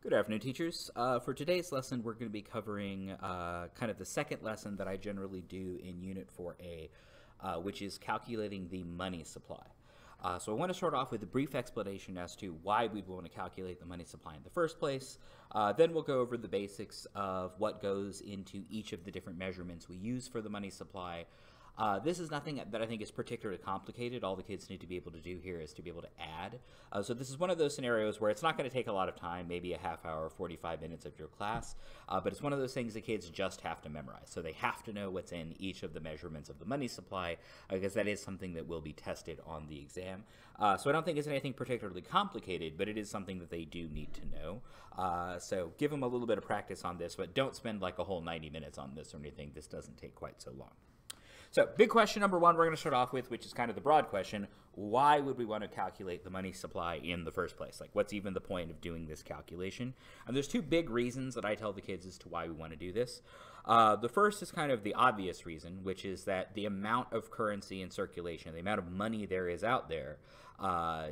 Good afternoon, teachers. For today's lesson, we're going to be covering kind of the second lesson that I generally do in Unit 4A, which is calculating the money supply. So I want to start off with a brief explanation as to why we'd want to calculate the money supply in the first place. Then we'll go over the basics of what goes into each of the different measurements we use for the money supply. This is nothing that I think is particularly complicated. All the kids need to be able to do here is to be able to add. So this is one of those scenarios where it's not going to take a lot of time, maybe a half hour, 45 minutes of your class, but it's one of those things the kids just have to memorize. So they have to know what's in each of the measurements of the money supply, because that is something that will be tested on the exam. So I don't think it's anything particularly complicated, but it is something that they do need to know. So give them a little bit of practice on this, but don't spend like a whole 90 minutes on this or anything. This doesn't take quite so long. So big question number one we're going to start off with, which is kind of the broad question: why would we want to calculate the money supply in the first place? Like, what's even the point of doing this calculation? And there's two big reasons that I tell the kids as to why we want to do this. The first is kind of the obvious reason, which is that the amount of currency in circulation, the amount of money there is out there,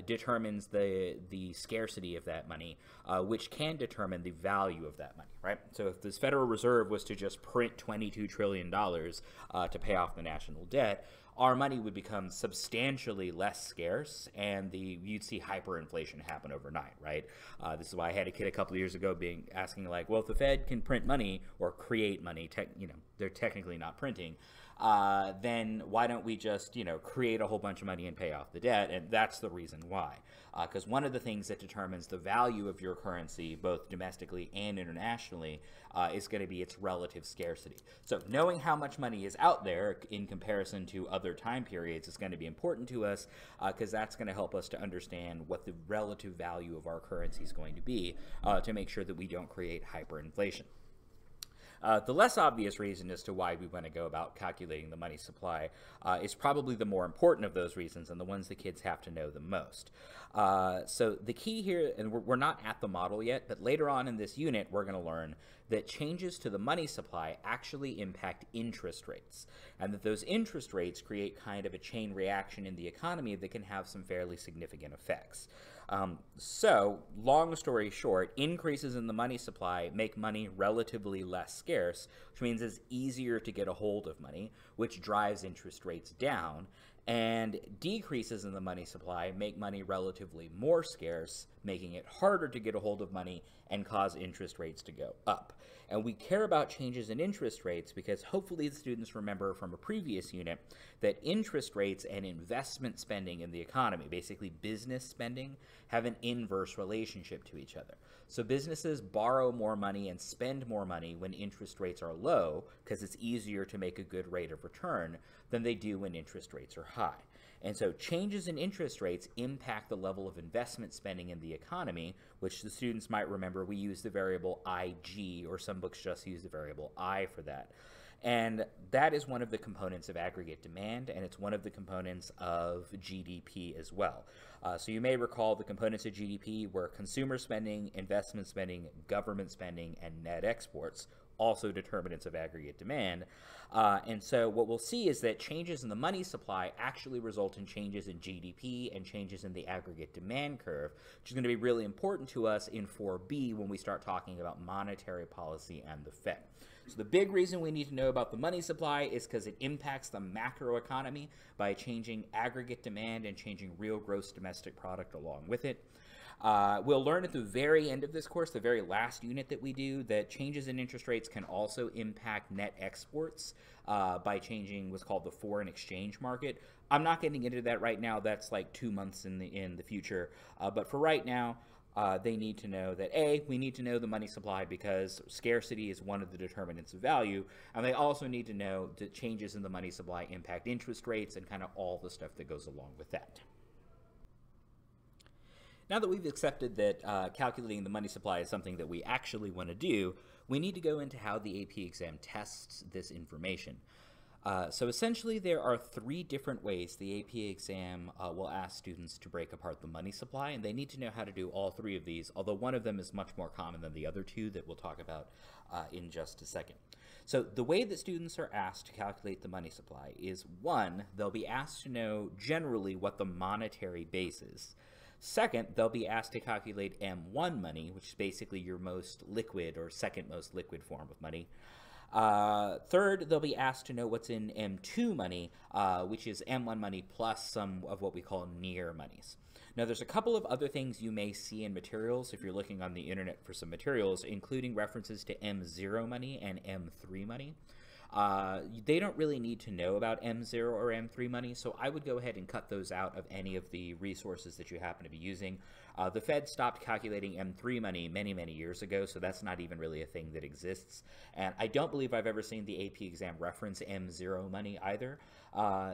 determines the scarcity of that money, which can determine the value of that money, right? So if this Federal Reserve was to just print $22 trillion to pay off the national debt, our money would become substantially less scarce, and you'd see hyperinflation happen overnight, right? This is why I had a kid a couple of years ago asking like, well, if the Fed can print money or create money, they're technically not printing, then why don't we just, create a whole bunch of money and pay off the debt? And that's the reason why. Because one of the things that determines the value of your currency, both domestically and internationally, is going to be its relative scarcity. So knowing how much money is out there in comparison to other time periods is going to be important to us, because that's going to help us to understand what the relative value of our currency is going to be, to make sure that we don't create hyperinflation. The less obvious reason as to why we want to go about calculating the money supply is probably the more important of those reasons, and the ones the kids have to know the most. So the key here, and we're not at the model yet, but later on in this unit we're going to learn that changes to the money supply actually impact interest rates, and that those interest rates create kind of a chain reaction in the economy that can have some fairly significant effects. So, long story short, increases in the money supply make money relatively less scarce, which means it's easier to get a hold of money, which drives interest rates down, and decreases in the money supply make money relatively more scarce, making it harder to get a hold of money and cause interest rates to go up. And we care about changes in interest rates because hopefully the students remember from a previous unit that interest rates and investment spending in the economy, basically business spending, have an inverse relationship to each other. So businesses borrow more money and spend more money when interest rates are low, because it's easier to make a good rate of return, than they do when interest rates are high. And so changes in interest rates impact the level of investment spending in the economy, which the students might remember we use the variable IG, or some books just use the variable I for that. And that is one of the components of aggregate demand, and it's one of the components of GDP as well. So you may recall the components of GDP were consumer spending, investment spending, government spending, and net exports, also determinants of aggregate demand. And so what we'll see is that changes in the money supply actually result in changes in GDP and changes in the aggregate demand curve, which is going to be really important to us in 4B when we start talking about monetary policy and the Fed. So the big reason we need to know about the money supply is because it impacts the macroeconomy by changing aggregate demand and changing real gross domestic product along with it. We'll learn at the very end of this course, the very last unit that we do, that changes in interest rates can also impact net exports by changing what's called the foreign exchange market. I'm not getting into that right now. That's like 2 months in the future. But for right now, they need to know that, A, we need to know the money supply because scarcity is one of the determinants of value, and they also need to know that changes in the money supply impact interest rates and kind of all the stuff that goes along with that. Now that we've accepted that calculating the money supply is something that we actually want to do, we need to go into how the AP exam tests this information. So essentially there are 3 different ways the AP exam will ask students to break apart the money supply, and they need to know how to do all 3 of these, although one of them is much more common than the other 2 that we'll talk about in just a second. So the way that students are asked to calculate the money supply is, 1, they'll be asked to know generally what the monetary base is. Second, they'll be asked to calculate M1 money, which is basically your most liquid or second most liquid form of money. Third, they'll be asked to know what's in M2 money, which is M1 money plus some of what we call near monies. Now, there's a couple of other things you may see in materials if you're looking on the internet for some materials, including references to M0 money and M3 money. They don't really need to know about M0 or M3 money, so I would go ahead and cut those out of any of the resources that you happen to be using. The Fed stopped calculating M3 money many, many years ago, so that's not even really a thing that exists. And I don't believe I've ever seen the AP exam reference M0 money either.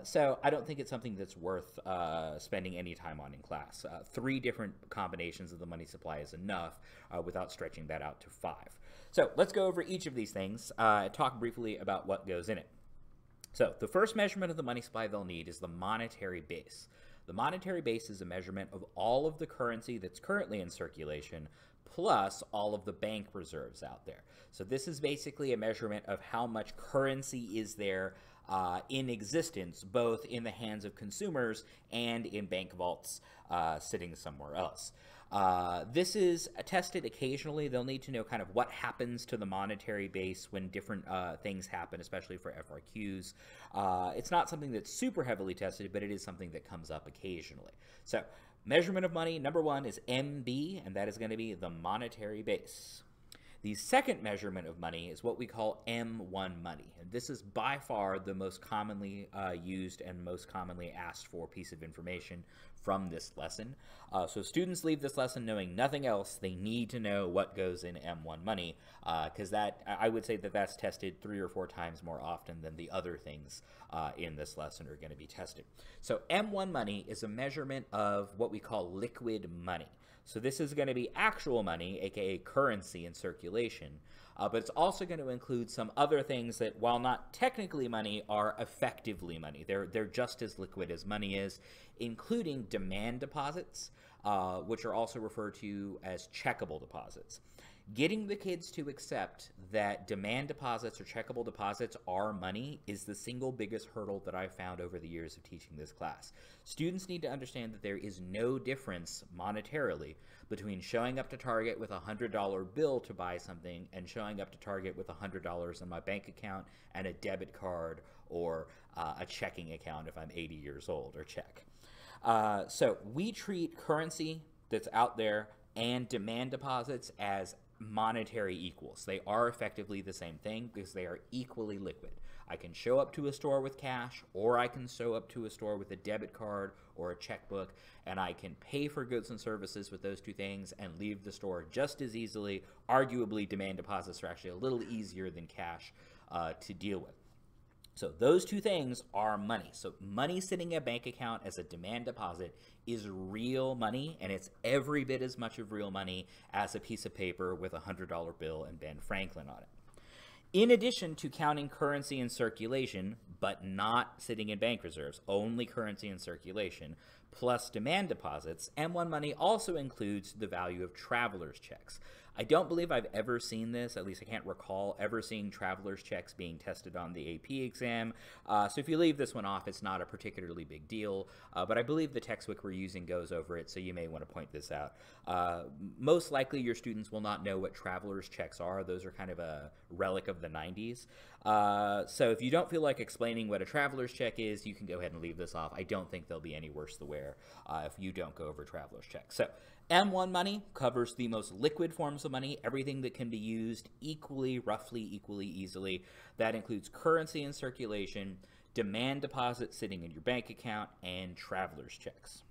So I don't think it's something that's worth spending any time on in class. 3 different combinations of the money supply is enough without stretching that out to 5. So let's go over each of these things and talk briefly about what goes in it. So the first measurement of the money supply they'll need is the monetary base. The monetary base is a measurement of all of the currency that's currently in circulation plus all of the bank reserves out there. So this is basically a measurement of how much currency is there in existence, both in the hands of consumers and in bank vaults sitting somewhere else. This is tested occasionally. They'll need to know kind of what happens to the monetary base when different things happen, especially for FRQs. It's not something that's super heavily tested, but it is something that comes up occasionally. So measurement of money, number 1 is MB, and that is going to be the monetary base. The second measurement of money is what we call M1 money. And this is by far the most commonly used and most commonly asked for piece of information from this lesson. So students leave this lesson knowing nothing else. They need to know what goes in M1 money, because I would say that that's tested 3 or 4 times more often than the other things in this lesson are going to be tested. So M1 money is a measurement of what we call liquid money. So this is going to be actual money, aka currency in circulation, but it's also going to include some other things that, while not technically money, are effectively money. They're just as liquid as money is, including demand deposits, which are also referred to as checkable deposits. Getting the kids to accept that demand deposits or checkable deposits are money is the single biggest hurdle that I've found over the years of teaching this class. Students need to understand that there is no difference monetarily between showing up to Target with a $100 bill to buy something and showing up to Target with $100 in my bank account and a debit card or a checking account if I'm 80 years old, or check. So we treat currency that's out there and demand deposits as monetary equals. They are effectively the same thing because they are equally liquid. I can show up to a store with cash, or I can show up to a store with a debit card or a checkbook, and I can pay for goods and services with those 2 things and leave the store just as easily. Arguably, demand deposits are actually a little easier than cash to deal with. So those 2 things are money. So money sitting in a bank account as a demand deposit is real money, and it's every bit as much of real money as a piece of paper with a $100 bill and Ben Franklin on it. In addition to counting currency in circulation, but not sitting in bank reserves, only currency in circulation, plus demand deposits, M1 money also includes the value of traveler's checks. I don't believe I've ever seen this, at least I can't recall ever seeing traveler's checks being tested on the AP exam. So if you leave this one off, it's not a particularly big deal, but I believe the textbook we're using goes over it, so you may want to point this out. Most likely your students will not know what traveler's checks are. Those are kind of a relic of the 90s. So if you don't feel like explaining what a traveler's check is, you can go ahead and leave this off. I don't think they'll be any worse the wear if you don't go over traveler's checks. So M1 money covers the most liquid forms of money, everything that can be used equally, roughly equally easily. That includes currency in circulation, demand deposits sitting in your bank account, and traveler's checks.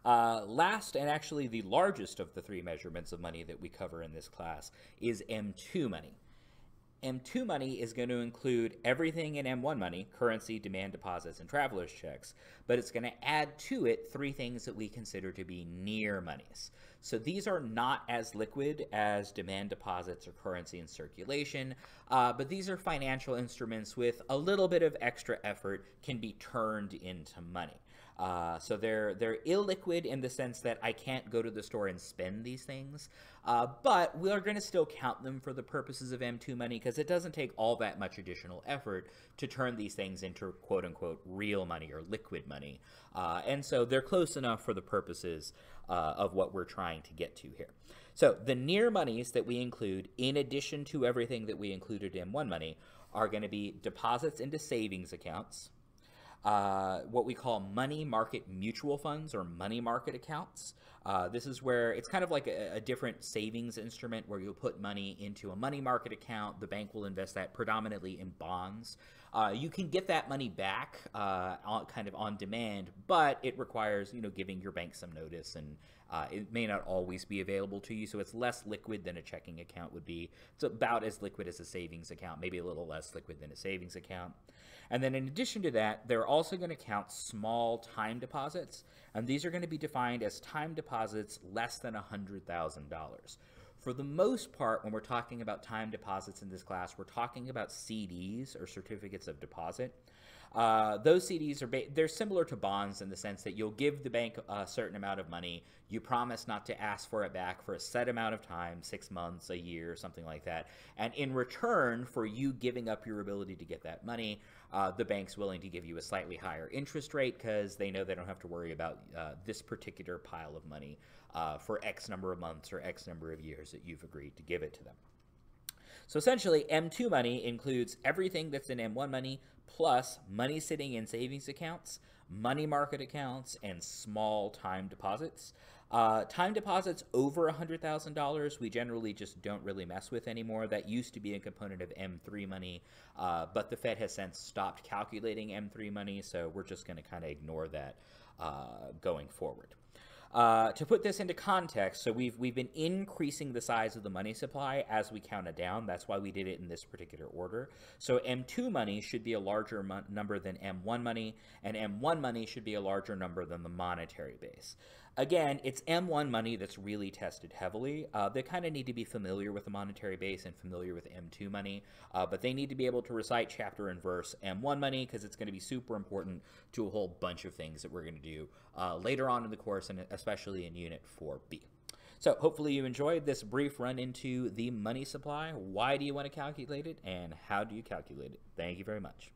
Last, and actually the largest of the 3 measurements of money that we cover in this class, is M2 money. M2 money is going to include everything in M1 money, currency, demand deposits, and traveler's checks, but it's going to add to it 3 things that we consider to be near monies. So these are not as liquid as demand deposits or currency in circulation, but these are financial instruments with a little bit of extra effort can be turned into money. So they're illiquid in the sense that I can't go to the store and spend these things, but we're going to still count them for the purposes of M2 money because it doesn't take all that much additional effort to turn these things into quote-unquote real money or liquid money. And so they're close enough for the purposes of what we're trying to get to here. So the near monies that we include, in addition to everything that we included in M1 money, are going to be deposits into savings accounts, what we call money market mutual funds or money market accounts. This is where it's kind of like a different savings instrument where you'll put money into a money market account. The bank will invest that predominantly in bonds. You can get that money back kind of on demand, but it requires, giving your bank some notice, and it may not always be available to you, so it's less liquid than a checking account would be. It's about as liquid as a savings account, maybe a little less liquid than a savings account. And then in addition to that, they're also going to count small time deposits, and these are going to be defined as time deposits less than $100,000. For the most part, when we're talking about time deposits in this class, we're talking about CDs or certificates of deposit. Those CDs they're similar to bonds in the sense that you'll give the bank a certain amount of money. You promise not to ask for it back for a set amount of time, 6 months, a year, something like that. And in return for you giving up your ability to get that money, the bank's willing to give you a slightly higher interest rate because they know they don't have to worry about this particular pile of money for X number of months or X number of years that you've agreed to give it to them. So essentially, M2 money includes everything that's in M1 money, plus money sitting in savings accounts, money market accounts, and small time deposits. Time deposits over $100,000, we generally just don't really mess with anymore. That used to be a component of M3 money, but the Fed has since stopped calculating M3 money, so we're just going to kind of ignore that going forward. To put this into context, so we've been increasing the size of the money supply as we counted down. That's why we did it in this particular order. So M2 money should be a larger number than M1 money, and M1 money should be a larger number than the monetary base. Again, it's M1 money that's really tested heavily. They kind of need to be familiar with the monetary base and familiar with M2 money, but they need to be able to recite chapter and verse M1 money because it's going to be super important to a whole bunch of things that we're going to do later on in the course, and especially in Unit 4B. So hopefully you enjoyed this brief run into the money supply. Why do you want to calculate it, and how do you calculate it? Thank you very much.